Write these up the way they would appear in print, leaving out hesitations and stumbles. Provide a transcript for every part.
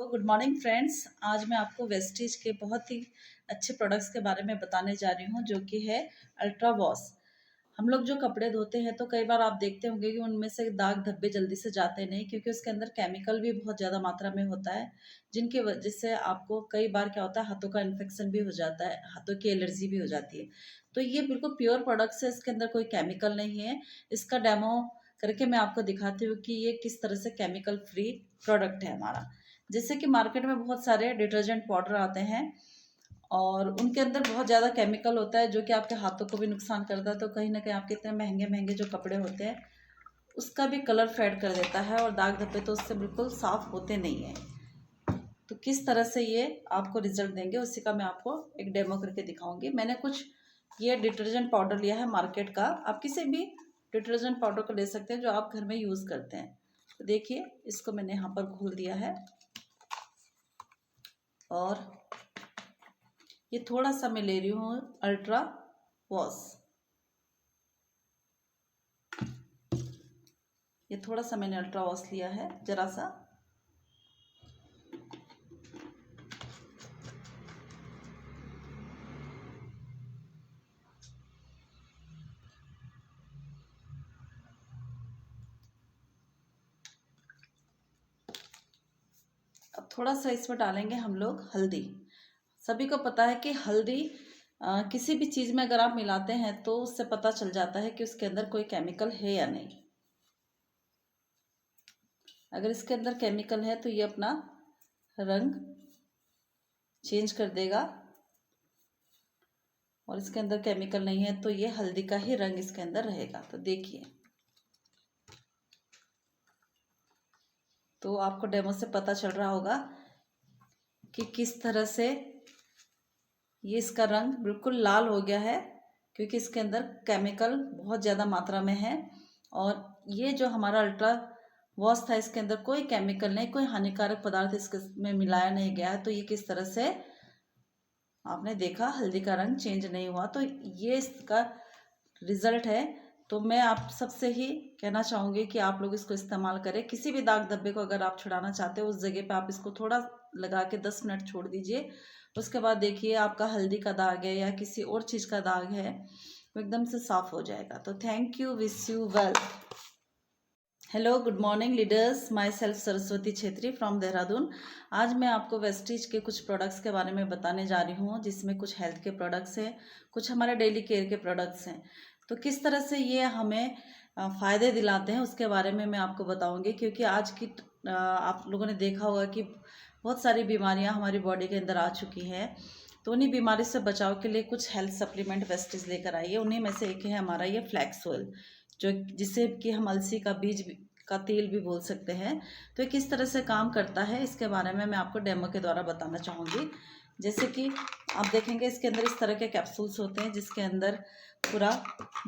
तो good morning friends. आज मैं आपको वेस्टीज के बहुत ही अच्छे प्रोडक्ट्स के बारे में बताने जा रही हूँ, जो कि है अल्ट्रा वॉश। हम लोग जो कपड़े धोते हैं तो कई बार आप देखते होंगे कि उनमें से दाग धब्बे जल्दी से जाते नहीं, क्योंकि उसके अंदर केमिकल भी बहुत ज़्यादा मात्रा में होता है, जिनकी वजह से आपको कई बार क्या होता है, हाथों का इन्फेक्शन भी हो जाता है, हाथों की एलर्जी भी हो जाती है। तो ये बिल्कुल प्योर प्रोडक्ट्स है, इसके अंदर कोई केमिकल नहीं है। इसका डेमो करके मैं आपको दिखाती हूँ कि ये किस तरह से केमिकल फ्री प्रोडक्ट है हमारा। जैसे कि मार्केट में बहुत सारे डिटर्जेंट पाउडर आते हैं और उनके अंदर बहुत ज़्यादा केमिकल होता है, जो कि आपके हाथों को भी नुकसान करता है। तो कहीं ना कहीं आपके इतने महंगे महंगे जो कपड़े होते हैं उसका भी कलर फेड कर देता है, और दाग धब्बे तो उससे बिल्कुल साफ होते नहीं है। तो किस तरह से ये आपको रिजल्ट देंगे उसी का मैं आपको एक डेमो करके दिखाऊंगी। मैंने कुछ ये डिटर्जेंट पाउडर लिया है मार्केट का। आप किसी भी डिटर्जेंट पाउडर को ले सकते हैं जो आप घर में यूज़ करते हैं। तो देखिए, इसको मैंने यहाँ पर घोल दिया है और ये थोड़ा सा मैं ले रही हूँ अल्ट्रा वॉश। ये थोड़ा सा मैंने अल्ट्रा वॉश लिया है, जरा सा। अब थोड़ा सा इसमें डालेंगे हम लोग हल्दी। सभी को पता है कि हल्दी किसी भी चीज़ में अगर आप मिलाते हैं तो उससे पता चल जाता है कि उसके अंदर कोई केमिकल है या नहीं। अगर इसके अंदर केमिकल है तो ये अपना रंग चेंज कर देगा, और इसके अंदर केमिकल नहीं है तो ये हल्दी का ही रंग इसके अंदर रहेगा। तो देखिए, तो आपको डेमो से पता चल रहा होगा कि किस तरह से ये इसका रंग बिल्कुल लाल हो गया है, क्योंकि इसके अंदर केमिकल बहुत ज़्यादा मात्रा में है। और ये जो हमारा अल्ट्रा वॉश था, इसके अंदर कोई केमिकल नहीं, कोई हानिकारक पदार्थ इसके में मिलाया नहीं गया है। तो ये किस तरह से आपने देखा, हल्दी का रंग चेंज नहीं हुआ। तो ये इसका रिजल्ट है। तो मैं आप सबसे ही कहना चाहूँगी कि आप लोग इसको इस्तेमाल करें। किसी भी दाग धब्बे को अगर आप छुड़ाना चाहते हो, उस जगह पे आप इसको थोड़ा लगा के 10 मिनट छोड़ दीजिए। उसके बाद देखिए, आपका हल्दी का दाग है या किसी और चीज़ का दाग है, वो एकदम से साफ हो जाएगा। तो thank you, wish you well. Hello, good morning leaders. My self Saraswati Chhetri from Dehradun. आज मैं आपको वेस्टीज के कुछ प्रोडक्ट्स के बारे में बताने जा रही हूँ, जिसमें कुछ हेल्थ के प्रोडक्ट्स हैं, कुछ हमारे डेली केयर के प्रोडक्ट्स हैं। तो किस तरह से ये हमें फ़ायदे दिलाते हैं उसके बारे में मैं आपको बताऊँगी। क्योंकि आज की आप लोगों ने देखा होगा कि बहुत सारी बीमारियाँ हमारी बॉडी के अंदर आ चुकी हैं। तो उन्हीं बीमारी से बचाव के लिए कुछ हेल्थ सप्लीमेंट वेस्टीज लेकर आई है। उन्हीं में से एक है हमारा ये फ्लैक्स ऑयल, जो जिसे कि हम अलसी का बीज का तेल भी बोल सकते हैं। तो ये किस तरह से काम करता है इसके बारे में मैं आपको डेमो के द्वारा बताना चाहूँगी। जैसे कि आप देखेंगे, इसके अंदर इस तरह के कैप्सूल्स होते हैं, जिसके अंदर पूरा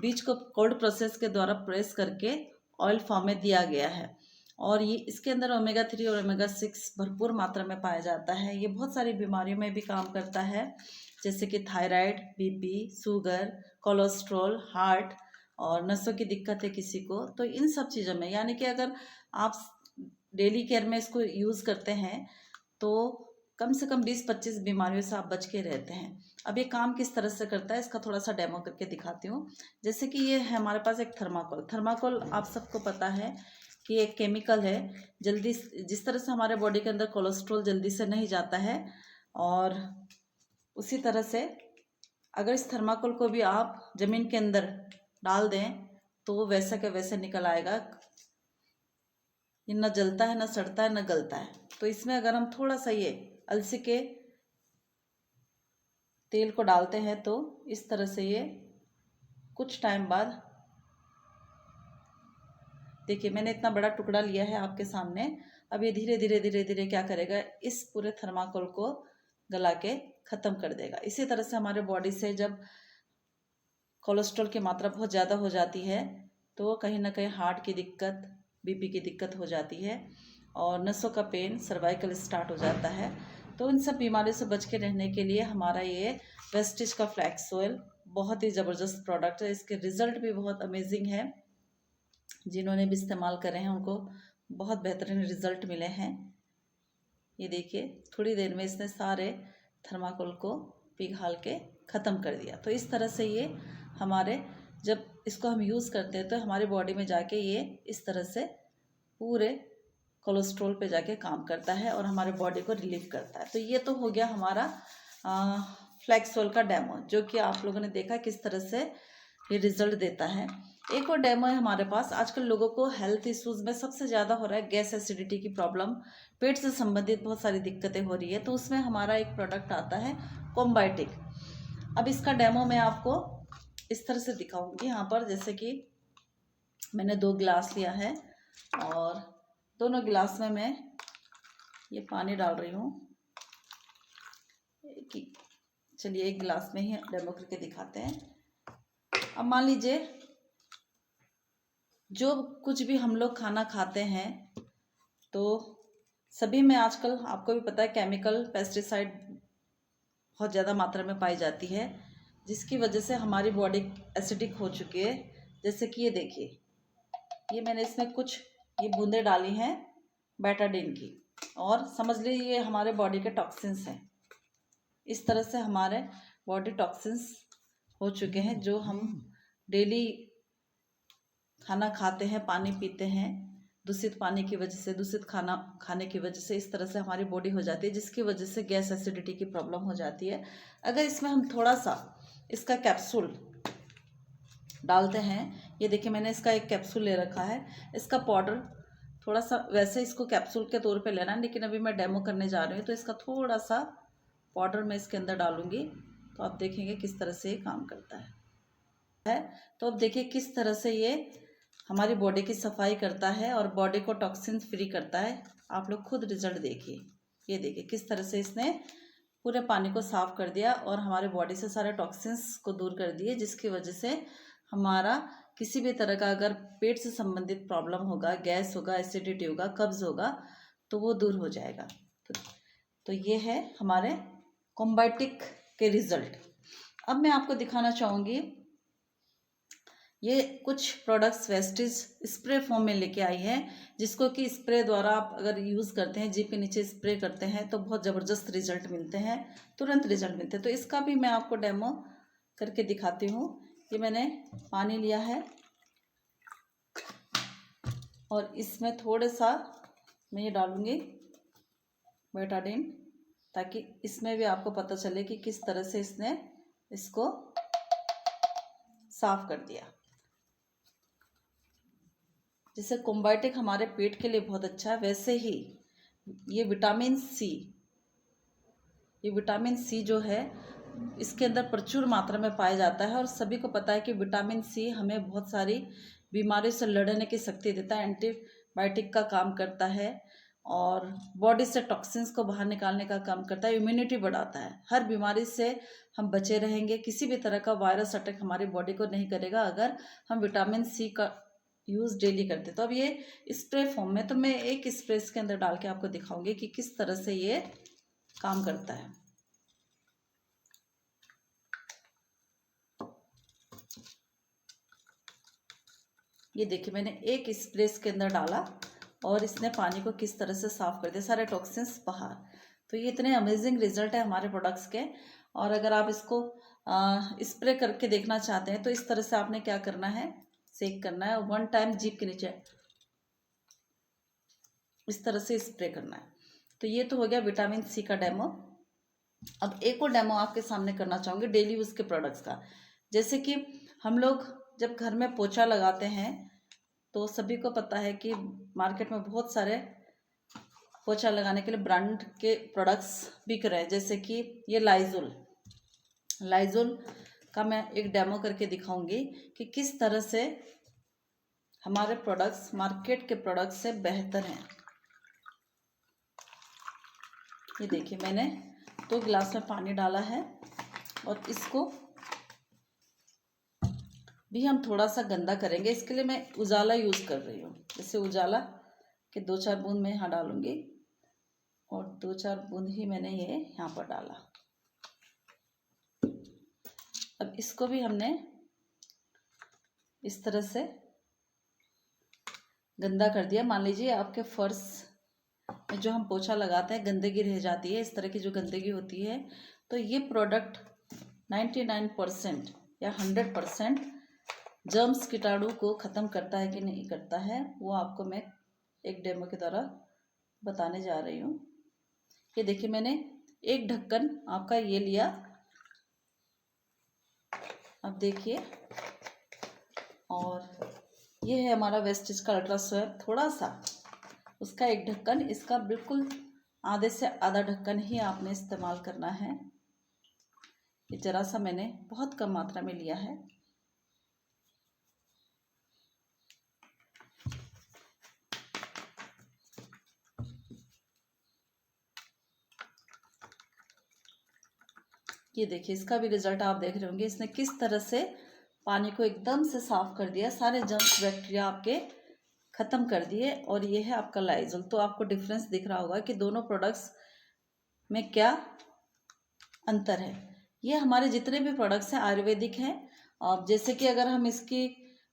बीज को कोल्ड प्रोसेस के द्वारा प्रेस करके ऑयल फॉर्म में दिया गया है। और ये इसके अंदर ओमेगा 3 और ओमेगा 6 भरपूर मात्रा में पाया जाता है। ये बहुत सारी बीमारियों में भी काम करता है, जैसे कि thyroid, BP, sugar, cholesterol, heart और नसों की दिक्कत है किसी को, तो इन सब चीज़ों में, यानी कि अगर आप डेली केयर में इसको यूज़ करते हैं तो कम से कम 20-25 बीमारियों से आप बच के रहते हैं। अब ये काम किस तरह से करता है, इसका थोड़ा सा डेमो करके दिखाती हूँ। जैसे कि ये है हमारे पास एक थर्माकोल। थर्माकोल आप सबको पता है कि एक केमिकल है। जल्दी जिस तरह से हमारे बॉडी के अंदर कोलेस्ट्रॉल जल्दी से नहीं जाता है, और उसी तरह से अगर इस थर्माकोल को भी आप ज़मीन के अंदर डाल दें तो वो वैसा के वैसे निकल आएगा। ये न जलता है, न सड़ता है, न गलता है। तो इसमें अगर हम थोड़ा सा ये अलसी के तेल को डालते हैं तो इस तरह से ये कुछ टाइम बाद, देखिए मैंने इतना बड़ा टुकड़ा लिया है आपके सामने। अब ये धीरे धीरे धीरे धीरे क्या करेगा, इस पूरे थर्माकोल को गला के ख़त्म कर देगा। इसी तरह से हमारे बॉडी से जब कोलेस्ट्रॉल की मात्रा बहुत ज़्यादा हो जाती है तो कहीं ना कहीं हार्ट की दिक्कत, बीपी की दिक्कत हो जाती है, और नसों का पेन, सर्वाइकल स्टार्ट हो जाता है। तो इन सब बीमारियों से बच के रहने के लिए हमारा ये वेस्टिज का फ्लैक्स ऑयल बहुत ही ज़बरदस्त प्रोडक्ट है। इसके रिज़ल्ट भी बहुत अमेजिंग है। जिन्होंने भी इस्तेमाल करे हैं उनको बहुत बेहतरीन रिज़ल्ट मिले हैं। ये देखिए थोड़ी देर में इसने सारे थर्माकोल को पिघाल के ख़त्म कर दिया। तो इस तरह से ये हमारे जब इसको हम यूज़ करते हैं तो हमारी बॉडी में जाके ये इस तरह से पूरे कोलेस्ट्रॉल पे जाके काम करता है और हमारे बॉडी को रिलीफ करता है। तो ये तो हो गया हमारा फ्लैक्स ऑयल का डेमो, जो कि आप लोगों ने देखा किस तरह से ये रिजल्ट देता है। एक और डेमो है हमारे पास। आजकल लोगों को हेल्थ इश्यूज में सबसे ज़्यादा हो रहा है गैस एसिडिटी की प्रॉब्लम, पेट से संबंधित बहुत सारी दिक्कतें हो रही है। तो उसमें हमारा एक प्रोडक्ट आता है कॉम्बायोटिक। अब इसका डेमो मैं आपको इस तरह से दिखाऊंगी। यहाँ पर जैसे कि मैंने 2 गिलास लिया है और दोनों गिलास में मैं ये पानी डाल रही हूँ। चलिए एक गिलास में ही डेमो करके दिखाते हैं। अब मान लीजिए जो कुछ भी हम लोग खाना खाते हैं तो सभी में आजकल आपको भी पता है केमिकल पेस्टिसाइड बहुत ज़्यादा मात्रा में पाई जाती है, जिसकी वजह से हमारी बॉडी एसिडिक हो चुकी है। जैसे कि ये देखिए, ये मैंने इसमें कुछ ये बूंदे डाली हैं बेटाडीन की, और समझ लीजिए ये हमारे बॉडी के टॉक्सिन्स हैं। इस तरह से हमारे बॉडी टॉक्सिन्स हो चुके हैं। जो हम डेली खाना खाते हैं, पानी पीते हैं, दूषित पानी की वजह से, दूषित खाना खाने की वजह से इस तरह से हमारी बॉडी हो जाती है, जिसकी वजह से गैस एसिडिटी की प्रॉब्लम हो जाती है। अगर इसमें हम थोड़ा सा इसका कैप्सूल डालते हैं, ये देखिए मैंने इसका एक कैप्सूल ले रखा है। इसका पाउडर थोड़ा सा, वैसे इसको कैप्सूल के तौर पे लेना है, लेकिन अभी मैं डेमो करने जा रही हूँ तो इसका थोड़ा सा पाउडर मैं इसके अंदर डालूंगी, तो आप देखेंगे किस तरह से ये काम करता है। तो अब देखिए किस तरह से ये हमारी बॉडी की सफाई करता है और बॉडी को टॉक्सिन फ्री करता है। आप लोग खुद रिजल्ट देखिए। ये देखिए किस तरह से इसने पूरे पानी को साफ कर दिया और हमारे बॉडी से सारे टॉक्सिन्स को दूर कर दिए, जिसकी वजह से हमारा किसी भी तरह का अगर पेट से संबंधित प्रॉब्लम होगा, गैस होगा, एसिडिटी होगा, कब्ज होगा, तो वो दूर हो जाएगा। तो ये है हमारे कॉम्बायोटिक के रिजल्ट। अब मैं आपको दिखाना चाहूँगी ये कुछ प्रोडक्ट्स वेस्टेज स्प्रे फॉर्म में लेके आई है, जिसको कि स्प्रे द्वारा आप अगर यूज़ करते हैं, जीभ के नीचे स्प्रे करते हैं तो बहुत ज़बरदस्त रिजल्ट मिलते हैं, तुरंत रिजल्ट मिलते हैं। तो इसका भी मैं आपको डेमो करके दिखाती हूँ। ये मैंने पानी लिया है और इसमें थोड़ा सा मैं ये डालूँगी बेटाडीन, ताकि इसमें भी आपको पता चले कि किस तरह से इसने इसको साफ कर दिया। जैसे कॉम्बायोटिक हमारे पेट के लिए बहुत अच्छा है, वैसे ही ये विटामिन सी जो है इसके अंदर प्रचुर मात्रा में पाया जाता है। और सभी को पता है कि विटामिन सी हमें बहुत सारी बीमारियों से लड़ने की शक्ति देता है, एंटीबायोटिक का काम करता है और बॉडी से टॉक्सिन्स को बाहर निकालने का काम करता है, इम्यूनिटी बढ़ाता है। हर बीमारी से हम बचे रहेंगे, किसी भी तरह का वायरस अटैक हमारी बॉडी को नहीं करेगा अगर हम विटामिन सी का यूज़ डेली करते। तो अब ये स्प्रे फॉर्म में, तो मैं एक स्प्रे इसके अंदर डाल के आपको दिखाऊंगी कि किस तरह से ये काम करता है। ये देखिए मैंने एक स्प्रे इसके अंदर डाला और इसने पानी को किस तरह से साफ कर दिया, सारे टॉक्सिन्स बाहर। तो ये इतने अमेजिंग रिजल्ट है हमारे प्रोडक्ट्स के। और अगर आप इसको स्प्रे करके देखना चाहते हैं तो इस तरह से आपने क्या करना है, सेक करना है और 1 टाइम जीभ के नीचे इस तरह से स्प्रे करना है। तो ये तो हो गया विटामिन सी का डेमो। अब एक और डेमो आपके सामने करना चाहूँगी डेली यूज़ के प्रोडक्ट्स का। जैसे कि हम लोग जब घर में पोछा लगाते हैं तो सभी को पता है कि मार्केट में बहुत सारे पोछा लगाने के लिए ब्रांड के प्रोडक्ट्स बिक रहे हैं। जैसे कि ये लाइजोल का मैं एक डेमो करके दिखाऊंगी कि किस तरह से हमारे प्रोडक्ट्स मार्केट के प्रोडक्ट्स से बेहतर हैं। ये देखिए मैंने 2 गिलास में पानी डाला है और इसको भी हम थोड़ा सा गंदा करेंगे। इसके लिए मैं उजाला यूज़ कर रही हूँ। जैसे उजाला के 2-4 बूंद मैं यहाँ डालूंगी और 2-4 बूंद ही मैंने ये यहाँ पर डाला। अब इसको भी हमने इस तरह से गंदा कर दिया। मान लीजिए आपके फर्श में जो हम पोछा लगाते हैं गंदगी रह जाती है, इस तरह की जो गंदगी होती है, तो ये प्रोडक्ट 99% या 100% जर्म्स कीटाणु को ख़त्म करता है कि नहीं करता है, वो आपको मैं एक डेमो के द्वारा बताने जा रही हूँ। ये देखिए, मैंने एक ढक्कन आपका ये लिया, अब देखिए, और ये है हमारा वेस्टेज का अल्ट्रा स्वैप, थोड़ा सा उसका एक ढक्कन, इसका बिल्कुल आधे से आधा ढक्कन ही आपने इस्तेमाल करना है। ये ज़रा सा मैंने बहुत कम मात्रा में लिया है। ये देखिए, इसका भी रिजल्ट आप देख रहे होंगे, इसने किस तरह से पानी को एकदम से साफ कर दिया, सारे जर्म्स बैक्टीरिया आपके ख़त्म कर दिए। और ये है आपका लाइजोल। तो आपको डिफरेंस दिख रहा होगा कि दोनों प्रोडक्ट्स में क्या अंतर है। ये हमारे जितने भी प्रोडक्ट्स हैं आयुर्वेदिक हैं। अब जैसे कि अगर हम इसकी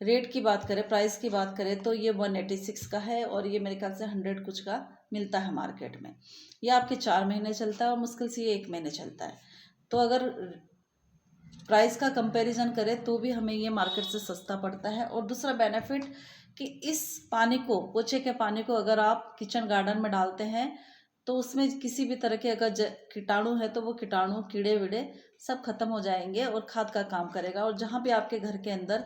रेट की बात करें, प्राइस की बात करें, तो ये 186 का है और ये मेरे ख्याल से 100 कुछ का मिलता है मार्केट में। ये आपके 4 महीने चलता है और मुश्किल से ये 1 महीने चलता है। तो अगर प्राइस का कंपैरिजन करें तो भी हमें ये मार्केट से सस्ता पड़ता है। और दूसरा बेनिफिट कि इस पानी को, पोछे के पानी को अगर आप किचन गार्डन में डालते हैं तो उसमें किसी भी तरह के अगर कीटाणु है तो वो कीटाणु, कीड़े वीड़े सब खत्म हो जाएंगे और खाद का काम करेगा। और जहाँ भी आपके घर के अंदर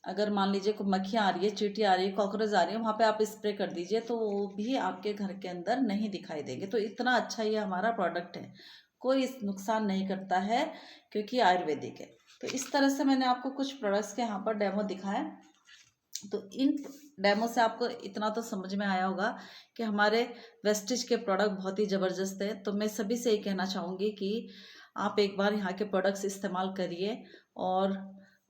अगर मान लीजिए कोई मक्खियाँ आ रही है, चींटी आ रही है, कॉकरोच आ रही है, वहाँ पे आप स्प्रे कर दीजिए तो वो भी आपके घर के अंदर नहीं दिखाई देंगे। तो इतना अच्छा ये हमारा प्रोडक्ट है, कोई नुकसान नहीं करता है क्योंकि आयुर्वेदिक है। तो इस तरह से मैंने आपको कुछ प्रोडक्ट्स के यहाँ पर डेमो दिखाए। तो इन डेमो से आपको इतना तो समझ में आया होगा कि हमारे वेस्टेज के प्रोडक्ट बहुत ही ज़बरदस्त है। तो मैं सभी से ये कहना चाहूँगी कि आप एक बार यहाँ के प्रोडक्ट्स इस्तेमाल करिए और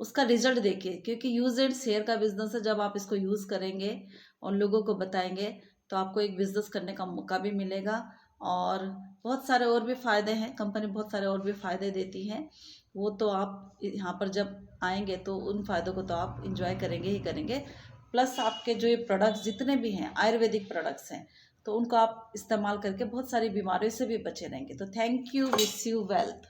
उसका रिजल्ट देखिए, क्योंकि यूज़ एंड शेयर का बिजनेस है। जब आप इसको यूज़ करेंगे और लोगों को बताएंगे तो आपको एक बिज़नेस करने का मौका भी मिलेगा और बहुत सारे और भी फ़ायदे हैं। कंपनी बहुत सारे और भी फ़ायदे देती हैं, वो तो आप यहाँ पर जब आएंगे तो उन फ़ायदों को तो आप इंजॉय करेंगे ही करेंगे। प्लस आपके जो ये प्रोडक्ट्स जितने भी हैं आयुर्वेदिक प्रोडक्ट्स हैं, तो उनको आप इस्तेमाल करके बहुत सारी बीमारियों से भी बचे रहेंगे। तो thank you, wish you wealth.